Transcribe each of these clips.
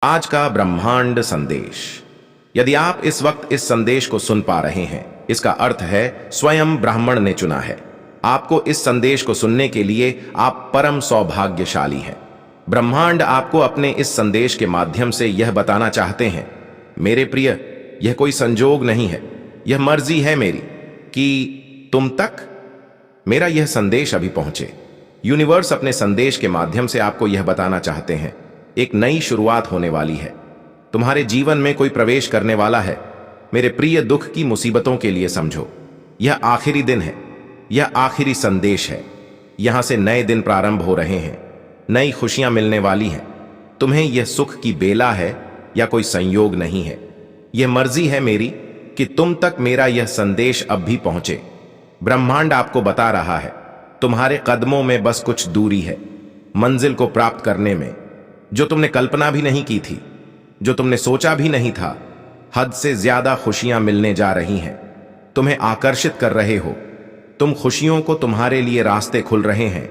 आज का ब्रह्मांड संदेश। यदि आप इस वक्त इस संदेश को सुन पा रहे हैं, इसका अर्थ है स्वयं ब्राह्मण ने चुना है आपको इस संदेश को सुनने के लिए। आप परम सौभाग्यशाली हैं। ब्रह्मांड आपको अपने इस संदेश के माध्यम से यह बताना चाहते हैं, मेरे प्रिय, यह कोई संजोग नहीं है, यह मर्जी है मेरी कि तुम तक मेरा यह संदेश अभी पहुंचे। यूनिवर्स अपने संदेश के माध्यम से आपको यह बताना चाहते हैं, एक नई शुरुआत होने वाली है। तुम्हारे जीवन में कोई प्रवेश करने वाला है। मेरे प्रिय, दुख की मुसीबतों के लिए समझो, यह आखिरी दिन है, यह आखिरी संदेश है। यहां से नए दिन प्रारंभ हो रहे हैं, नई खुशियां मिलने वाली हैं। तुम्हें यह सुख की बेला है या कोई संयोग नहीं है। यह मर्जी है मेरी कि तुम तक मेरा यह संदेश अब भी पहुंचे। ब्रह्मांड आपको बता रहा है, तुम्हारे कदमों में बस कुछ दूरी है मंजिल को प्राप्त करने में, जो तुमने कल्पना भी नहीं की थी, जो तुमने सोचा भी नहीं था। हद से ज्यादा खुशियां मिलने जा रही हैं, तुम्हें आकर्षित कर रहे हो। तुम खुशियों को, तुम्हारे लिए रास्ते खुल रहे हैं,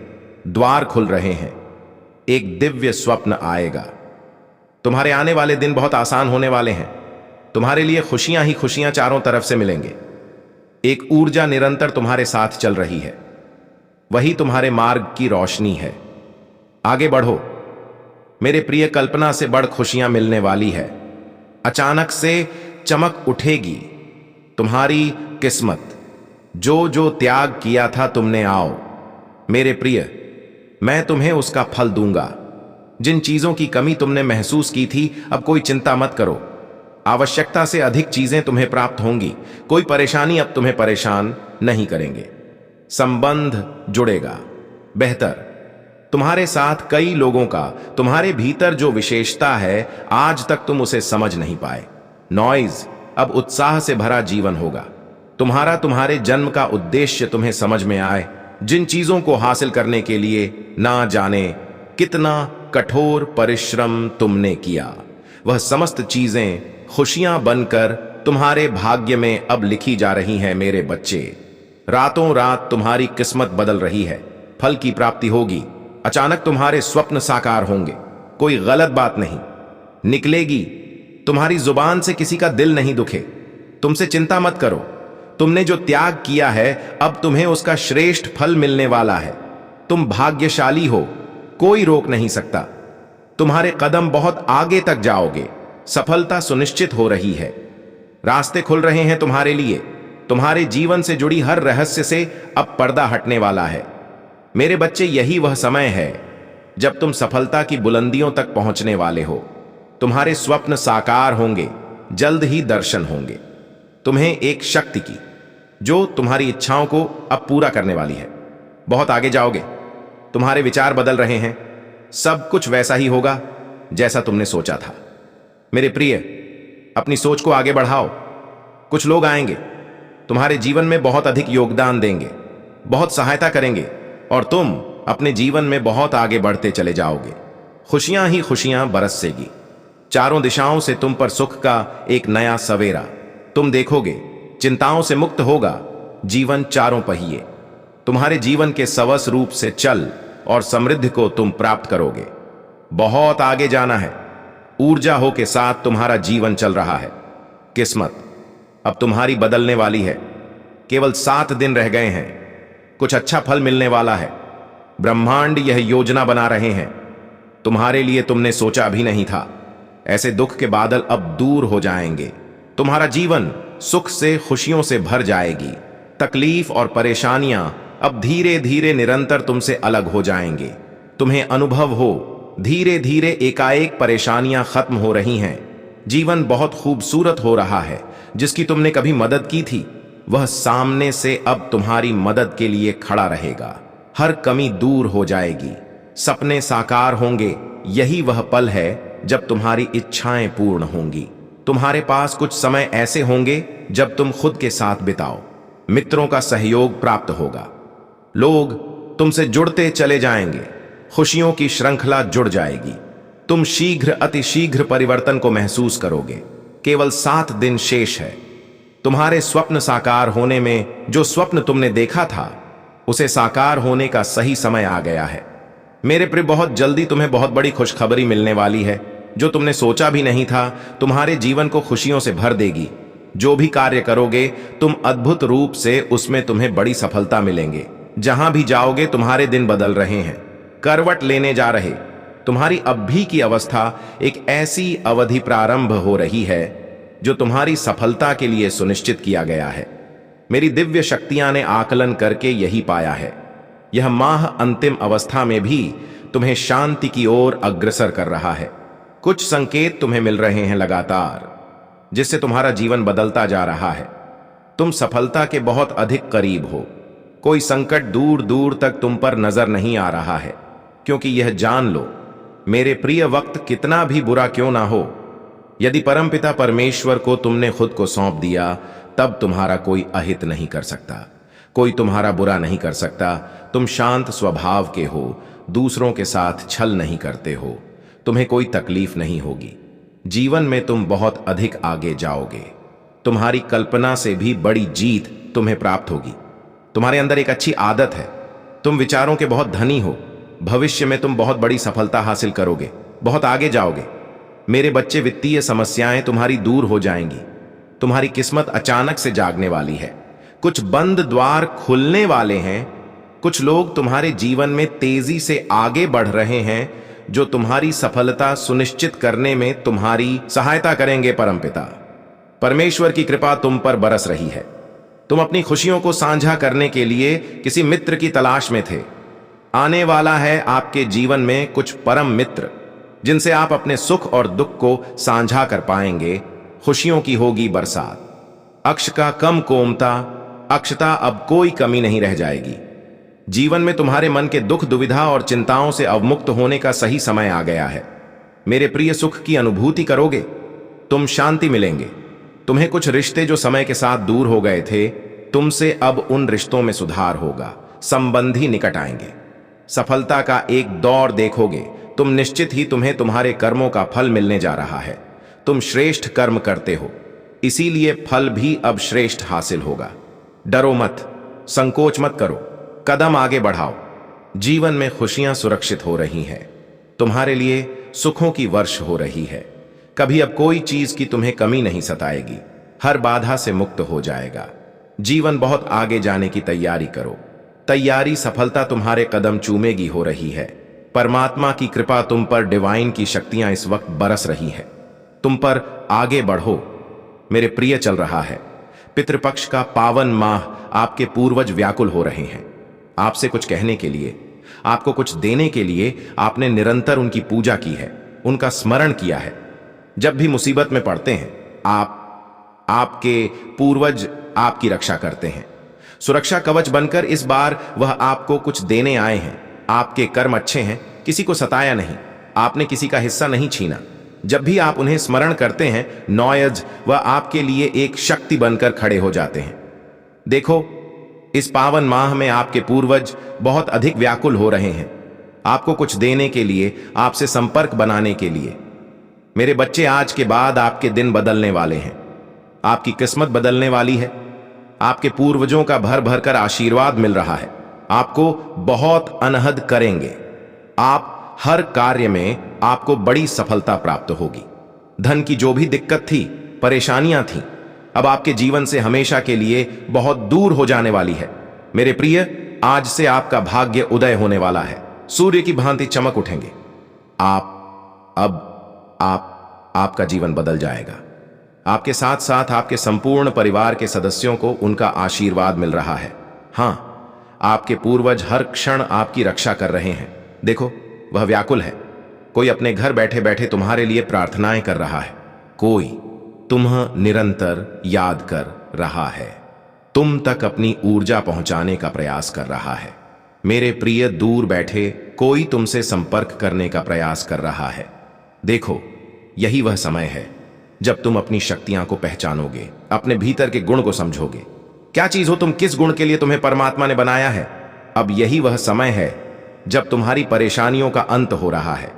द्वार खुल रहे हैं। एक दिव्य स्वप्न आएगा। तुम्हारे आने वाले दिन बहुत आसान होने वाले हैं। तुम्हारे लिए खुशियां ही खुशियां चारों तरफ से मिलेंगे। एक ऊर्जा निरंतर तुम्हारे साथ चल रही है, वही तुम्हारे मार्ग की रोशनी है। आगे बढ़ो मेरे प्रिय, कल्पना से बढ़ खुशियां मिलने वाली है। अचानक से चमक उठेगी तुम्हारी किस्मत। जो जो त्याग किया था तुमने, आओ मेरे प्रिय, मैं तुम्हें उसका फल दूंगा। जिन चीजों की कमी तुमने महसूस की थी, अब कोई चिंता मत करो। आवश्यकता से अधिक चीजें तुम्हें प्राप्त होंगी। कोई परेशानी अब तुम्हें परेशान नहीं करेंगे। संबंध जुड़ेगा बेहतर। तुम्हारे साथ कई लोगों का, तुम्हारे भीतर जो विशेषता है, आज तक तुम उसे समझ नहीं पाए। नॉइज अब उत्साह से भरा जीवन होगा। तुम्हारे जन्म का उद्देश्य तुम्हें समझ में आए। जिन चीजों को हासिल करने के लिए ना जाने कितना कठोर परिश्रम तुमने किया, वह समस्त चीजें खुशियां बनकर तुम्हारे भाग्य में अब लिखी जा रही हैं। मेरे बच्चे, रातों रात तुम्हारी किस्मत बदल रही है। फल की प्राप्ति होगी। अचानक तुम्हारे स्वप्न साकार होंगे। कोई गलत बात नहीं निकलेगी तुम्हारी जुबान से, किसी का दिल नहीं दुखे। तुमसे चिंता मत करो। तुमने जो त्याग किया है, अब तुम्हें उसका श्रेष्ठ फल मिलने वाला है। तुम भाग्यशाली हो, कोई रोक नहीं सकता। तुम्हारे कदम बहुत आगे तक जाओगे। सफलता सुनिश्चित हो रही है। रास्ते खुल रहे हैं तुम्हारे लिए। तुम्हारे जीवन से जुड़ी हर रहस्य से अब पर्दा हटने वाला है। मेरे बच्चे, यही वह समय है जब तुम सफलता की बुलंदियों तक पहुंचने वाले हो। तुम्हारे स्वप्न साकार होंगे, जल्द ही दर्शन होंगे। तुम्हें एक शक्ति की, जो तुम्हारी इच्छाओं को अब पूरा करने वाली है। बहुत आगे जाओगे। तुम्हारे विचार बदल रहे हैं। सब कुछ वैसा ही होगा जैसा तुमने सोचा था। मेरे प्रिय, अपनी सोच को आगे बढ़ाओ। कुछ लोग आएंगे, तुम्हारे जीवन में बहुत अधिक योगदान देंगे, बहुत सहायता करेंगे, और तुम अपने जीवन में बहुत आगे बढ़ते चले जाओगे। खुशियां ही खुशियां बरसेगी। चारों दिशाओं से तुम पर सुख का एक नया सवेरा तुम देखोगे। चिंताओं से मुक्त होगा जीवन चारों पहिए। तुम्हारे जीवन के सवस रूप से चल और समृद्धि को तुम प्राप्त करोगे। बहुत आगे जाना है। ऊर्जा हो के साथ तुम्हारा जीवन चल रहा है। किस्मत अब तुम्हारी बदलने वाली है। केवल 7 दिन रह गए हैं। कुछ अच्छा फल मिलने वाला है। ब्रह्मांड यह योजना बना रहे हैं तुम्हारे लिए, तुमने सोचा भी नहीं था। ऐसे दुख के बादल अब दूर हो जाएंगे। तुम्हारा जीवन सुख से, खुशियों से भर जाएगी। तकलीफ और परेशानियां अब धीरे धीरे निरंतर तुमसे अलग हो जाएंगे। तुम्हें अनुभव हो, धीरे धीरे एकाएक परेशानियां खत्म हो रही हैं। जीवन बहुत खूबसूरत हो रहा है। जिसकी तुमने कभी मदद की थी, वह सामने से अब तुम्हारी मदद के लिए खड़ा रहेगा। हर कमी दूर हो जाएगी। सपने साकार होंगे। यही वह पल है जब तुम्हारी इच्छाएं पूर्ण होंगी। तुम्हारे पास कुछ समय ऐसे होंगे जब तुम खुद के साथ बिताओ। मित्रों का सहयोग प्राप्त होगा। लोग तुमसे जुड़ते चले जाएंगे। खुशियों की श्रृंखला जुड़ जाएगी। तुम शीघ्र, अति शीघ्र परिवर्तन को महसूस करोगे। केवल 7 दिन शेष है तुम्हारे स्वप्न साकार होने में। जो स्वप्न तुमने देखा था, उसे साकार होने का सही समय आ गया है। मेरे प्रिय, बहुत जल्दी तुम्हें बहुत बड़ी खुशखबरी मिलने वाली है। जो तुमने सोचा भी नहीं था तुम्हारे जीवन को खुशियों से भर देगी। जो भी कार्य करोगे तुम अद्भुत रूप से उसमें तुम्हें बड़ी सफलता मिलेंगे। जहां भी जाओगे तुम्हारे दिन बदल रहे हैं, करवट लेने जा रहे। तुम्हारी अब भी की अवस्था एक ऐसी अवधि प्रारंभ हो रही है जो तुम्हारी सफलता के लिए सुनिश्चित किया गया है। मेरी दिव्य शक्तियां ने आकलन करके यही पाया है। यह माह अंतिम अवस्था में भी तुम्हें शांति की ओर अग्रसर कर रहा है। कुछ संकेत तुम्हें मिल रहे हैं लगातार, जिससे तुम्हारा जीवन बदलता जा रहा है। तुम सफलता के बहुत अधिक करीब हो। कोई संकट दूर दूर तक तुम पर नजर नहीं आ रहा है, क्योंकि यह जान लो मेरे प्रिय, वक्त कितना भी बुरा क्यों ना हो, यदि परमपिता परमेश्वर को तुमने खुद को सौंप दिया तब तुम्हारा कोई अहित नहीं कर सकता, कोई तुम्हारा बुरा नहीं कर सकता। तुम शांत स्वभाव के हो, दूसरों के साथ छल नहीं करते हो, तुम्हें कोई तकलीफ नहीं होगी। जीवन में तुम बहुत अधिक आगे जाओगे। तुम्हारी कल्पना से भी बड़ी जीत तुम्हें प्राप्त होगी। तुम्हारे अंदर एक अच्छी आदत है, तुम विचारों के बहुत धनी हो। भविष्य में तुम बहुत बड़ी सफलता हासिल करोगे, बहुत आगे जाओगे। मेरे बच्चे, वित्तीय समस्याएं तुम्हारी दूर हो जाएंगी। तुम्हारी किस्मत अचानक से जागने वाली है। कुछ बंद द्वार खुलने वाले हैं। कुछ लोग तुम्हारे जीवन में तेजी से आगे बढ़ रहे हैं, जो तुम्हारी सफलता सुनिश्चित करने में तुम्हारी सहायता करेंगे। परमपिता परमेश्वर की कृपा तुम पर बरस रही है। तुम अपनी खुशियों को साझा करने के लिए किसी मित्र की तलाश में थे। आने वाला है आपके जीवन में कुछ परम मित्र, जिनसे आप अपने सुख और दुख को साझा कर पाएंगे। खुशियों की होगी बरसात। अक्ष का कम कोमता, अक्षता अब कोई कमी नहीं रह जाएगी। जीवन में तुम्हारे मन के दुख, दुविधा और चिंताओं से अवमुक्त होने का सही समय आ गया है। मेरे प्रिय, सुख की अनुभूति करोगे, तुम शांति मिलेंगे। तुम्हें कुछ रिश्ते जो समय के साथ दूर हो गए थे, तुमसे अब उन रिश्तों में सुधार होगा। संबंधी निकट आएंगे। सफलता का एक दौर देखोगे। तुम निश्चित ही तुम्हें तुम्हारे कर्मों का फल मिलने जा रहा है। तुम श्रेष्ठ कर्म करते हो, इसीलिए फल भी अब श्रेष्ठ हासिल होगा। डरो मत, संकोच मत करो, कदम आगे बढ़ाओ। जीवन में खुशियां सुरक्षित हो रही हैं। तुम्हारे लिए सुखों की वर्ष हो रही है। कभी अब कोई चीज की तुम्हें कमी नहीं सताएगी। हर बाधा से मुक्त हो जाएगा। जीवन बहुत आगे जाने की तैयारी करो। तैयारी, सफलता तुम्हारे कदम चूमेगी हो रही है। परमात्मा की कृपा तुम पर, डिवाइन की शक्तियां इस वक्त बरस रही है। तुम पर आगे बढ़ो मेरे प्रिय। चल रहा है पितृपक्ष का पावन माह। आपके पूर्वज व्याकुल हो रहे हैं आपसे कुछ कहने के लिए, आपको कुछ देने के लिए। आपने निरंतर उनकी पूजा की है, उनका स्मरण किया है। जब भी मुसीबत में पड़ते हैं आपके पूर्वज आपकी रक्षा करते हैं। सुरक्षा कवच बनकर इस बार वह आपको कुछ देने आए हैं। आपके कर्म अच्छे हैं, किसी को सताया नहीं, आपने किसी का हिस्सा नहीं छीना। जब भी आप उन्हें स्मरण करते हैं, नौयज वह आपके लिए एक शक्ति बनकर खड़े हो जाते हैं। देखो, इस पावन माह में आपके पूर्वज बहुत अधिक व्याकुल हो रहे हैं, आपको कुछ देने के लिए, आपसे संपर्क बनाने के लिए। मेरे बच्चे, आज के बाद आपके दिन बदलने वाले हैं। आपकी किस्मत बदलने वाली है। आपके पूर्वजों का भर भर कर आशीर्वाद मिल रहा है। आपको बहुत अनहद करेंगे। आप हर कार्य में आपको बड़ी सफलता प्राप्त होगी। धन की जो भी दिक्कत थी, परेशानियां थीं, अब आपके जीवन से हमेशा के लिए बहुत दूर हो जाने वाली है। मेरे प्रिय, आज से आपका भाग्य उदय होने वाला है। सूर्य की भांति चमक उठेंगे। आपका जीवन बदल जाएगा। आपके साथ साथ आपके संपूर्ण परिवार के सदस्यों को उनका आशीर्वाद मिल रहा है। हां, आपके पूर्वज हर क्षण आपकी रक्षा कर रहे हैं। देखो, वह व्याकुल है। कोई अपने घर बैठे बैठे तुम्हारे लिए प्रार्थनाएं कर रहा है। कोई तुम्हें निरंतर याद कर रहा है, तुम तक अपनी ऊर्जा पहुंचाने का प्रयास कर रहा है। मेरे प्रिय, दूर बैठे कोई तुमसे संपर्क करने का प्रयास कर रहा है। देखो, यही वह समय है जब तुम अपनी शक्तियां को पहचानोगे, अपने भीतर के गुण को समझोगे। क्या चीज हो तुम, किस गुण के लिए तुम्हें परमात्मा ने बनाया है। अब यही वह समय है जब तुम्हारी परेशानियों का अंत हो रहा है।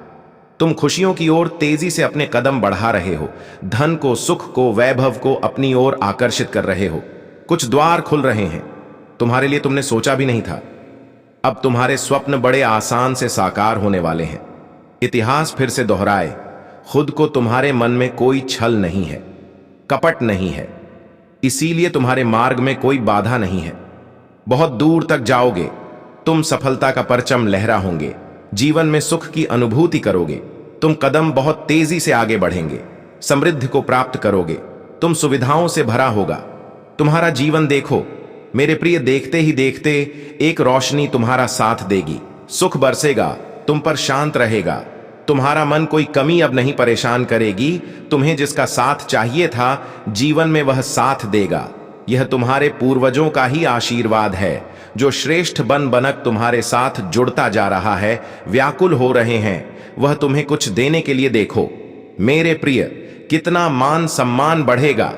तुम खुशियों की ओर तेजी से अपने कदम बढ़ा रहे हो। धन को, सुख को, वैभव को अपनी ओर आकर्षित कर रहे हो। कुछ द्वार खुल रहे हैं तुम्हारे लिए, तुमने सोचा भी नहीं था। अब तुम्हारे स्वप्न बड़े आसान से साकार होने वाले हैं। इतिहास फिर से दोहराए, खुद को तुम्हारे मन में कोई छल नहीं है, कपट नहीं है, इसीलिए तुम्हारे मार्ग में कोई बाधा नहीं है। बहुत दूर तक जाओगे, तुम सफलता का परचम लहरा होंगे, जीवन में सुख की अनुभूति करोगे, तुम कदम बहुत तेजी से आगे बढ़ेंगे, समृद्धि को प्राप्त करोगे, तुम सुविधाओं से भरा होगा। तुम्हारा जीवन देखो मेरे प्रिय, देखते ही देखते एक रोशनी तुम्हारा साथ देगी, सुख बरसेगा, तुम पर शांत रहेगा। तुम्हारा मन कोई कमी अब नहीं परेशान करेगी, तुम्हें जिसका साथ चाहिए था जीवन में वह साथ देगा। यह तुम्हारे पूर्वजों का ही आशीर्वाद है, जो श्रेष्ठ बन बनक तुम्हारे साथ जुड़ता जा रहा है, व्याकुल हो रहे हैं, वह तुम्हें कुछ देने के लिए देखो। मेरे प्रिय, कितना मान सम्मान बढ़ेगा,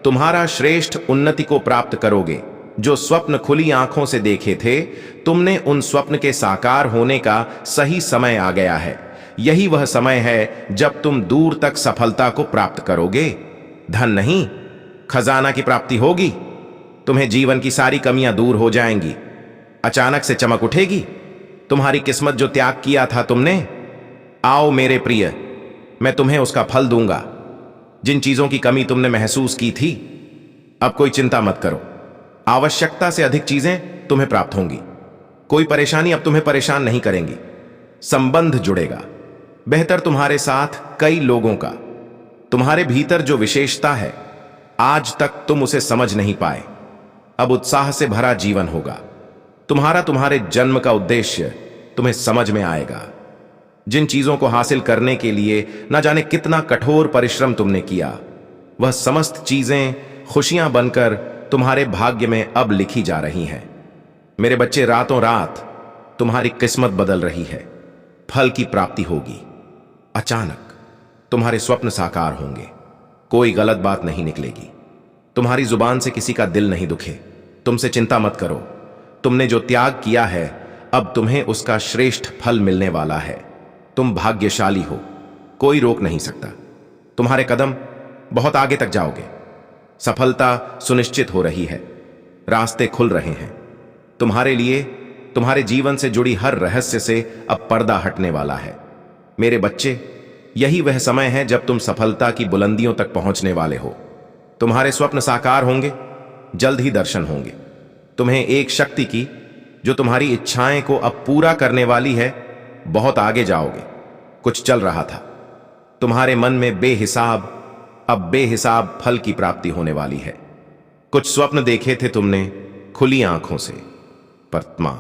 तुम्हारा श्रेष्ठ उन्नति को प्राप्त करोगे। जो स्वप्न खुली आंखों से देखे थे, तुमने उन स्वप्न के साकार होने का सही समय आ गया है। यही वह समय है जब तुम दूर तक सफलता को प्राप्त करोगे। धन नहीं, खजाना की प्राप्ति होगी। तुम्हें जीवन की सारी कमियां दूर हो जाएंगी, अचानक से चमक उठेगी। तुम्हारी किस्मत जो त्याग किया था तुमने, आओ मेरे प्रिय, मैं तुम्हें उसका फल दूंगा। जिन चीजों की कमी तुमने महसूस की थी, अब कोई चिंता मत करो, आवश्यकता से अधिक चीजें तुम्हें प्राप्त होंगी। कोई परेशानी अब तुम्हें परेशान नहीं करेंगी। संबंध जुड़ेगा बेहतर तुम्हारे साथ कई लोगों का। तुम्हारे भीतर जो विशेषता है, आज तक तुम उसे समझ नहीं पाए, अब उत्साह से भरा जीवन होगा। तुम्हारे जन्म का उद्देश्य तुम्हें समझ में आएगा। जिन चीजों को हासिल करने के लिए न जाने कितना कठोर परिश्रम तुमने किया, वह समस्त चीजें खुशियां बनकर तुम्हारे भाग्य में अब लिखी जा रही हैं। मेरे बच्चे, रातों रात तुम्हारी किस्मत बदल रही है। फल की प्राप्ति होगी, अचानक तुम्हारे स्वप्न साकार होंगे, कोई गलत बात नहीं निकलेगी, तुम्हारी जुबान से किसी का दिल नहीं दुखे। तुमसे चिंता मत करो, तुमने जो त्याग किया है अब तुम्हें उसका श्रेष्ठ फल मिलने वाला है। तुम भाग्यशाली हो, कोई रोक नहीं सकता। तुम्हारे कदम बहुत आगे तक जाओगे, सफलता सुनिश्चित हो रही है, रास्ते खुल रहे हैं तुम्हारे लिए। तुम्हारे जीवन से जुड़ी हर रहस्य से अब पर्दा हटने वाला है। मेरे बच्चे, यही वह समय है जब तुम सफलता की बुलंदियों तक पहुंचने वाले हो। तुम्हारे स्वप्न साकार होंगे, जल्द ही दर्शन होंगे। तुम्हें एक शक्ति की जो तुम्हारी इच्छाएं को अब पूरा करने वाली है। बहुत आगे जाओगे। कुछ चल रहा था तुम्हारे मन में बेहिसाब, अब बेहिसाब फल की प्राप्ति होने वाली है। कुछ स्वप्न देखे थे तुमने खुली आंखों से, परमात्मा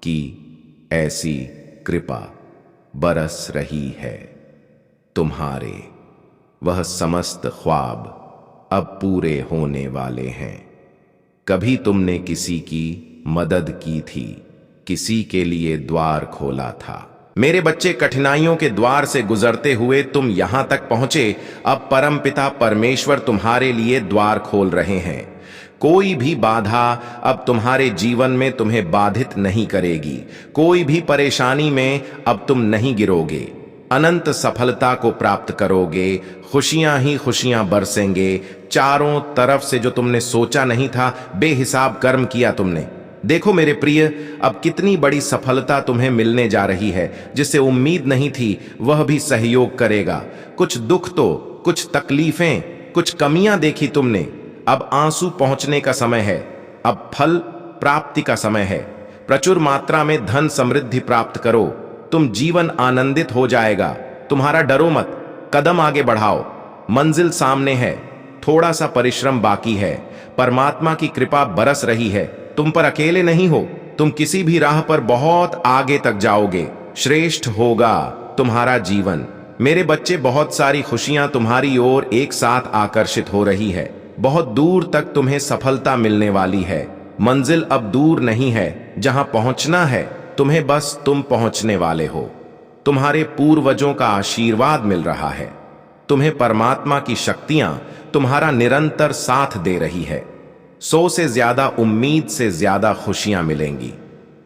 की ऐसी कृपा बरस रही है तुम्हारे। वह समस्त ख्वाब अब पूरे होने वाले हैं। कभी तुमने किसी की मदद की थी, किसी के लिए द्वार खोला था। मेरे बच्चे, कठिनाइयों के द्वार से गुजरते हुए तुम यहां तक पहुंचे। अब परमपिता परमेश्वर तुम्हारे लिए द्वार खोल रहे हैं। कोई भी बाधा अब तुम्हारे जीवन में तुम्हें बाधित नहीं करेगी। कोई भी परेशानी में अब तुम नहीं गिरोगे। अनंत सफलता को प्राप्त करोगे। खुशियां ही खुशियां बरसेंगे चारों तरफ से। जो तुमने सोचा नहीं था, बेहिसाब कर्म किया तुमने। देखो मेरे प्रिय, अब कितनी बड़ी सफलता तुम्हें मिलने जा रही है। जिससे उम्मीद नहीं थी, वह भी सहयोग करेगा। कुछ दुख तो, कुछ तकलीफें, कुछ कमियां देखी तुमने। अब आंसू पहुंचने का समय है। अब फल प्राप्ति का समय है। प्रचुर मात्रा में धन समृद्धि प्राप्त करो। तुम जीवन आनंदित हो जाएगा। तुम्हारा डरो मत, कदम आगे बढ़ाओ। मंजिल सामने है, थोड़ा सा परिश्रम बाकी है। परमात्मा की कृपा बरस रही है। तुम पर अकेले नहीं हो, तुम किसी भी राह पर बहुत आगे तक जाओगे। श्रेष्ठ होगा तुम्हारा जीवन। मेरे बच्चे, बहुत सारी खुशियां तुम्हारी ओर एक साथ आकर्षित हो रही है। बहुत दूर तक तुम्हें सफलता मिलने वाली है। मंजिल अब दूर नहीं है, जहां पहुंचना है तुम्हें बस तुम पहुंचने वाले हो। तुम्हारे पूर्वजों का आशीर्वाद मिल रहा है। तुम्हें परमात्मा की शक्तियां तुम्हारा निरंतर साथ दे रही है। 100 से ज्यादा उम्मीद से ज्यादा खुशियां मिलेंगी।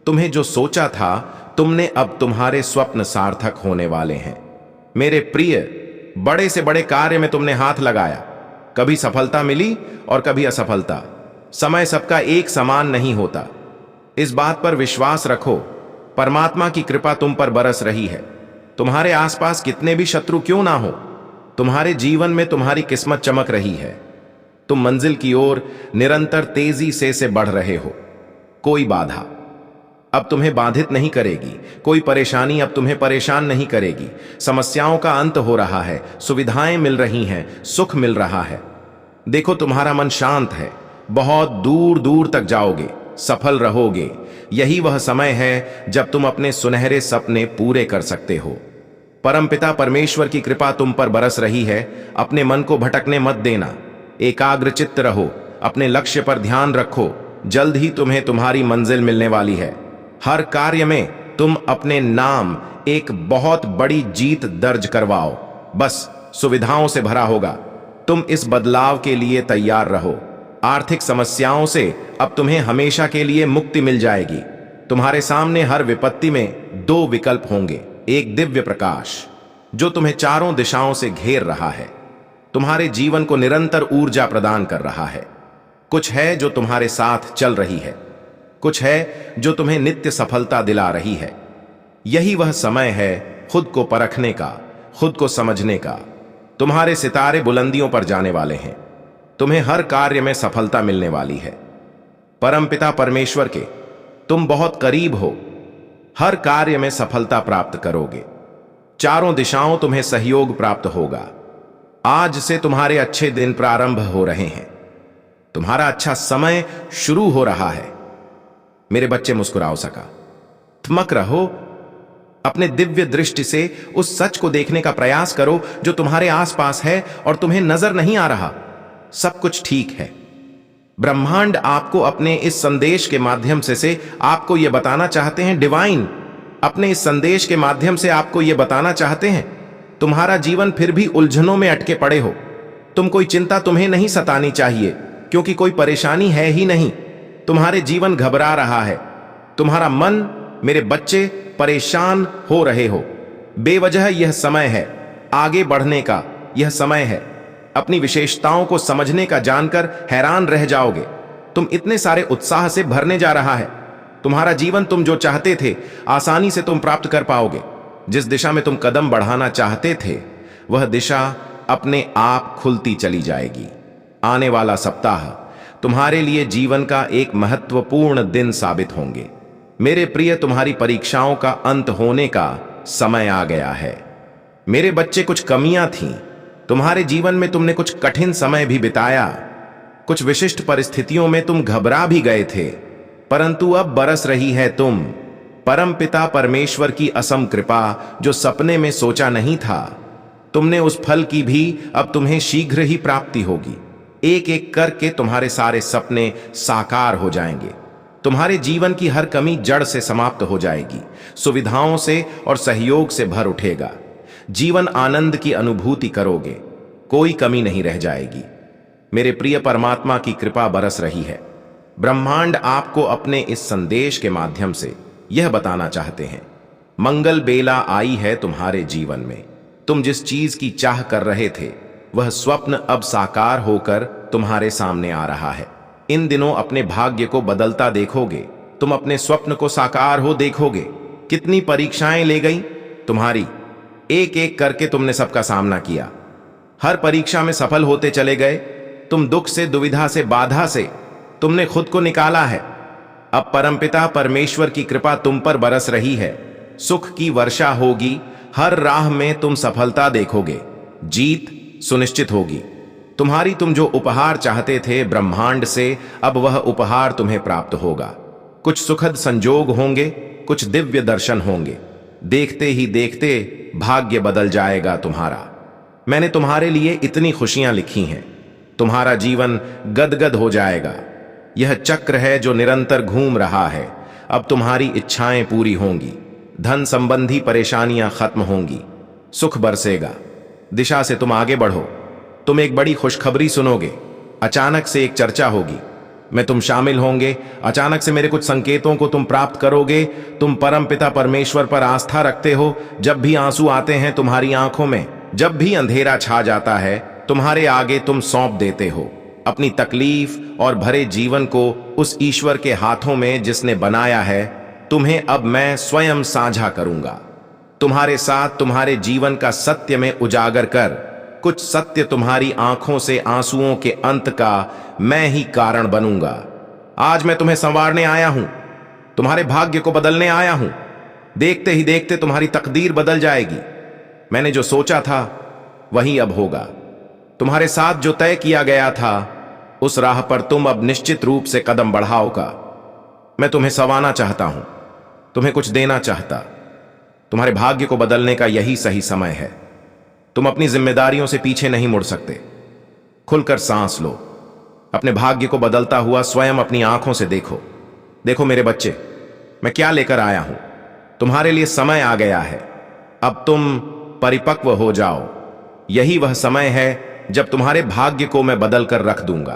तुम्हें जो सोचा था तुमने, अब तुम्हारे स्वप्न सार्थक होने वाले हैं। मेरे प्रिय, बड़े से बड़े कार्य में तुमने हाथ लगाया। कभी सफलता मिली और कभी असफलता। समय सबका एक समान नहीं होता। इस बात पर विश्वास रखो, परमात्मा की कृपा तुम पर बरस रही है। तुम्हारे आसपास कितने भी शत्रु क्यों ना हो, तुम्हारे जीवन में तुम्हारी किस्मत चमक रही है। तुम मंजिल की ओर निरंतर तेजी से बढ़ रहे हो। कोई बाधा अब तुम्हें बाधित नहीं करेगी, कोई परेशानी अब तुम्हें परेशान नहीं करेगी। समस्याओं का अंत हो रहा है, सुविधाएं मिल रही हैं, सुख मिल रहा है। देखो, तुम्हारा मन शांत है, बहुत दूर दूर तक जाओगे, सफल रहोगे। यही वह समय है जब तुम अपने सुनहरे सपने पूरे कर सकते हो। परमपिता परमेश्वर की कृपा तुम पर बरस रही है। अपने मन को भटकने मत देना, एकाग्र चित्त रहो, अपने लक्ष्य पर ध्यान रखो। जल्द ही तुम्हें तुम्हारी मंजिल मिलने वाली है। हर कार्य में तुम अपने नाम एक बहुत बड़ी जीत दर्ज करवाओ। बस सुविधाओं से भरा होगा। तुम इस बदलाव के लिए तैयार रहो। आर्थिक समस्याओं से अब तुम्हें हमेशा के लिए मुक्ति मिल जाएगी। तुम्हारे सामने हर विपत्ति में दो विकल्प होंगे। एक दिव्य प्रकाश जो तुम्हें चारों दिशाओं से घेर रहा है, तुम्हारे जीवन को निरंतर ऊर्जा प्रदान कर रहा है। कुछ है जो तुम्हारे साथ चल रही है, कुछ है जो तुम्हें नित्य सफलता दिला रही है। यही वह समय है खुद को परखने का, खुद को समझने का। तुम्हारे सितारे बुलंदियों पर जाने वाले हैं। तुम्हें हर कार्य में सफलता मिलने वाली है। परमपिता परमेश्वर के तुम बहुत करीब हो। हर कार्य में सफलता प्राप्त करोगे। चारों दिशाओं तुम्हें सहयोग प्राप्त होगा। आज से तुम्हारे अच्छे दिन प्रारंभ हो रहे हैं। तुम्हारा अच्छा समय शुरू हो रहा है। मेरे बच्चे, मुस्कुराओ सका, थमक रहो। अपने दिव्य दृष्टि से उस सच को देखने का प्रयास करो जो तुम्हारे आसपास है और तुम्हें नजर नहीं आ रहा। सब कुछ ठीक है। ब्रह्मांड आपको अपने इस संदेश के माध्यम से आपको यह बताना चाहते हैं, डिवाइन अपने इस संदेश के माध्यम से आपको यह बताना चाहते हैं, तुम्हारा जीवन फिर भी उलझनों में अटके पड़े हो। कोई चिंता तुम्हें नहीं सतानी चाहिए, क्योंकि कोई परेशानी है ही नहीं। तुम्हारे जीवन घबरा रहा है। तुम्हारा मन, मेरे बच्चे, परेशान हो रहे हो। बेवजह यह समय है आगे बढ़ने का। यह समय है अपनी विशेषताओं को समझने का। जानकर हैरान रह जाओगे, तुम इतने सारे उत्साह से भरने जा रहा है। तुम्हारा जीवन तुम जो चाहते थे आसानी से तुम प्राप्त कर पाओगे। जिस दिशा में तुम कदम बढ़ाना चाहते थे वह दिशा अपने आप खुलती चली जाएगी। आने वाला सप्ताह तुम्हारे लिए जीवन का एक महत्वपूर्ण दिन साबित होंगे। मेरे प्रिय, तुम्हारी परीक्षाओं का अंत होने का समय आ गया है। मेरे बच्चे, कुछ कमियां थीं तुम्हारे जीवन में। तुमने कुछ कठिन समय भी बिताया। कुछ विशिष्ट परिस्थितियों में तुम घबरा भी गए थे, परंतु अब बरस रही है तुम परमपिता परमेश्वर की असम कृपा। जो सपने में सोचा नहीं था तुमने, उस फल की भी अब तुम्हें शीघ्र ही प्राप्ति होगी। एक एक करके तुम्हारे सारे सपने साकार हो जाएंगे। तुम्हारे जीवन की हर कमी जड़ से समाप्त हो जाएगी। सुविधाओं से और सहयोग से भर उठेगा। जीवन आनंद की अनुभूति करोगे। कोई कमी नहीं रह जाएगी। मेरे प्रिय, परमात्मा की कृपा बरस रही है। ब्रह्मांड आपको अपने इस संदेश के माध्यम से यह बताना चाहते हैं, मंगल बेला आई है तुम्हारे जीवन में। तुम जिस चीज की चाह कर रहे थे वह स्वप्न अब साकार होकर तुम्हारे सामने आ रहा है। इन दिनों अपने भाग्य को बदलता देखोगे। तुम अपने स्वप्न को साकार हो देखोगे। कितनी परीक्षाएं ले गई तुम्हारी, एक एक करके तुमने सबका सामना किया। हर परीक्षा में सफल होते चले गए। तुम दुख से, दुविधा से, बाधा से तुमने खुद को निकाला है। अब परमपिता परमेश्वर की कृपा तुम पर बरस रही है। सुख की वर्षा होगी। हर राह में तुम सफलता देखोगे। जीत सुनिश्चित होगी तुम्हारी। तुम जो उपहार चाहते थे ब्रह्मांड से, अब वह उपहार तुम्हें प्राप्त होगा। कुछ सुखद संजोग होंगे, कुछ दिव्य दर्शन होंगे। देखते ही देखते भाग्य बदल जाएगा तुम्हारा। मैंने तुम्हारे लिए इतनी खुशियां लिखी हैं। तुम्हारा जीवन गदगद हो जाएगा। यह चक्र है जो निरंतर घूम रहा है। अब तुम्हारी इच्छाएं पूरी होंगी। धन संबंधी परेशानियां खत्म होंगी। सुख बरसेगा। दिशा से तुम आगे बढ़ो। तुम एक बड़ी खुशखबरी सुनोगे। अचानक से एक चर्चा होगी, में तुम शामिल होंगे। अचानक से मेरे कुछ संकेतों को तुम प्राप्त करोगे। तुम परमपिता परमेश्वर पर आस्था रखते हो। जब भी आंसू आते हैं तुम्हारी आंखों में, जब भी अंधेरा छा जाता है तुम्हारे आगे, तुम सौंप देते हो अपनी तकलीफ और भरे जीवन को उस ईश्वर के हाथों में जिसने बनाया है। तुम्हें अब मैं स्वयं साझा करूंगा। तुम्हारे साथ तुम्हारे जीवन का सत्य में उजागर कर कुछ सत्य तुम्हारी आंखों से आंसुओं के अंत का मैं ही कारण बनूंगा। आज मैं तुम्हें संवारने आया हूं, तुम्हारे भाग्य को बदलने आया हूं। देखते ही देखते तुम्हारी तकदीर बदल जाएगी। मैंने जो सोचा था वही अब होगा। तुम्हारे साथ जो तय किया गया था उस राह पर तुम अब निश्चित रूप से कदम बढ़ाओगा। मैं तुम्हें संवारना चाहता हूं, तुम्हें कुछ देना चाहता। तुम्हारे भाग्य को बदलने का यही सही समय है। तुम अपनी जिम्मेदारियों से पीछे नहीं मुड़ सकते। खुलकर सांस लो। अपने भाग्य को बदलता हुआ स्वयं अपनी आंखों से देखो। देखो मेरे बच्चे, मैं क्या लेकर आया हूं। तुम्हारे लिए समय आ गया है। अब तुम परिपक्व हो जाओ। यही वह समय है जब तुम्हारे भाग्य को मैं बदल कर रख दूंगा।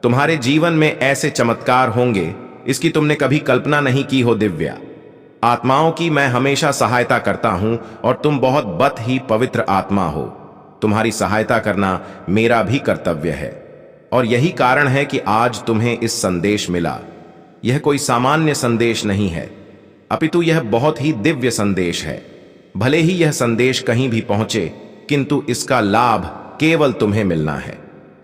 तुम्हारे जीवन में ऐसे चमत्कार होंगे इसकी तुमने कभी कल्पना नहीं की हो। दिव्या आत्माओं की मैं हमेशा सहायता करता हूं और तुम बहुत बत ही पवित्र आत्मा हो। तुम्हारी सहायता करना मेरा भी कर्तव्य है और यही कारण है कि आज तुम्हें इस संदेश मिला। यह कोई सामान्य संदेश नहीं है, अपितु यह बहुत ही दिव्य संदेश है। भले ही यह संदेश कहीं भी पहुंचे, किंतु इसका लाभ केवल तुम्हें मिलना है,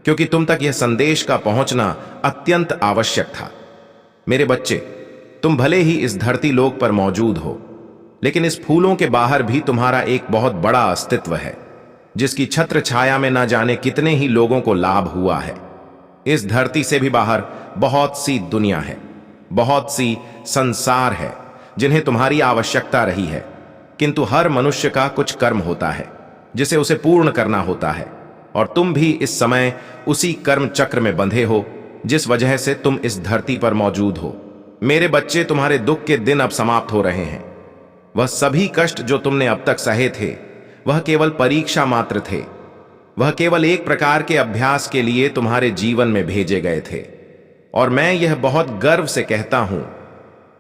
क्योंकि तुम तक यह संदेश का पहुंचना अत्यंत आवश्यक था। मेरे बच्चे, तुम भले ही इस धरती लोक पर मौजूद हो, लेकिन इस फूलों के बाहर भी तुम्हारा एक बहुत बड़ा अस्तित्व है, जिसकी छत्र छाया में न जाने कितने ही लोगों को लाभ हुआ है। इस धरती से भी बाहर बहुत सी दुनिया है, बहुत सी संसार है जिन्हें तुम्हारी आवश्यकता रही है, किंतु हर मनुष्य का कुछ कर्म होता है जिसे उसे पूर्ण करना होता है, और तुम भी इस समय उसी कर्म चक्र में बंधे हो जिस वजह से तुम इस धरती पर मौजूद हो। मेरे बच्चे, तुम्हारे दुख के दिन अब समाप्त हो रहे हैं। वह सभी कष्ट जो तुमने अब तक सहे थे वह केवल परीक्षा मात्र थे। वह केवल एक प्रकार के अभ्यास के लिए तुम्हारे जीवन में भेजे गए थे, और मैं यह बहुत गर्व से कहता हूं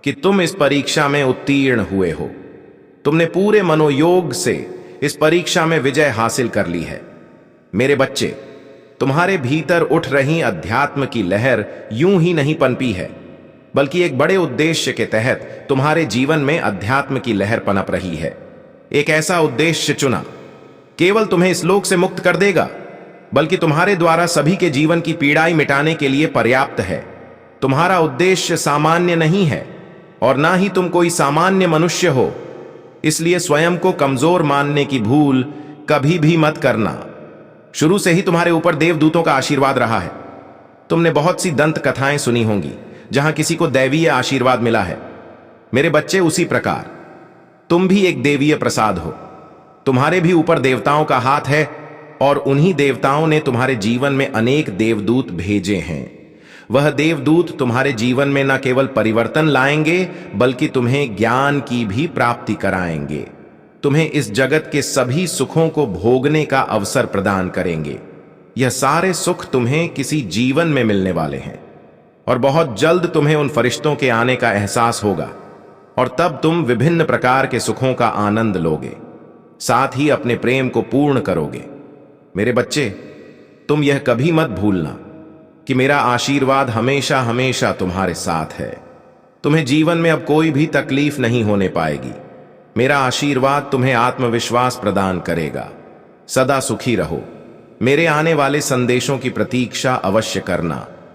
कि तुम इस परीक्षा में उत्तीर्ण हुए हो। तुमने पूरे मनोयोग से इस परीक्षा में विजय हासिल कर ली है। मेरे बच्चे, तुम्हारे भीतर उठ रही अध्यात्म की लहर यूं ही नहीं पनपी है, बल्कि एक बड़े उद्देश्य के तहत तुम्हारे जीवन में अध्यात्म की लहर पनप रही है। एक ऐसा उद्देश्य चुना केवल तुम्हें इस लोक से मुक्त कर देगा, बल्कि तुम्हारे द्वारा सभी के जीवन की पीड़ाई मिटाने के लिए पर्याप्त है। तुम्हारा उद्देश्य सामान्य नहीं है और ना ही तुम कोई सामान्य मनुष्य हो, इसलिए स्वयं को कमजोर मानने की भूल कभी भी मत करना। शुरू से ही तुम्हारे ऊपर देवदूतों का आशीर्वाद रहा है। तुमने बहुत सी दंत कथाएं सुनी होंगी जहां किसी को दैवीय आशीर्वाद मिला है। मेरे बच्चे, उसी प्रकार तुम भी एक देवीय प्रसाद हो। तुम्हारे भी ऊपर देवताओं का हाथ है, और उन्हीं देवताओं ने तुम्हारे जीवन में अनेक देवदूत भेजे हैं। वह देवदूत तुम्हारे जीवन में न केवल परिवर्तन लाएंगे, बल्कि तुम्हें ज्ञान की भी प्राप्ति कराएंगे। तुम्हें इस जगत के सभी सुखों को भोगने का अवसर प्रदान करेंगे। यह सारे सुख तुम्हें किसी जीवन में मिलने वाले हैं, और बहुत जल्द तुम्हें उन फरिश्तों के आने का एहसास होगा, और तब तुम विभिन्न प्रकार के सुखों का आनंद लोगे, साथ ही अपने प्रेम को पूर्ण करोगे। मेरे बच्चे, तुम यह कभी मत भूलना कि मेरा आशीर्वाद हमेशा हमेशा तुम्हारे साथ है। तुम्हें जीवन में अब कोई भी तकलीफ नहीं होने पाएगी। मेरा आशीर्वाद तुम्हें आत्मविश्वास प्रदान करेगा। सदा सुखी रहो। मेरे आने वाले संदेशों की प्रतीक्षा अवश्य करना।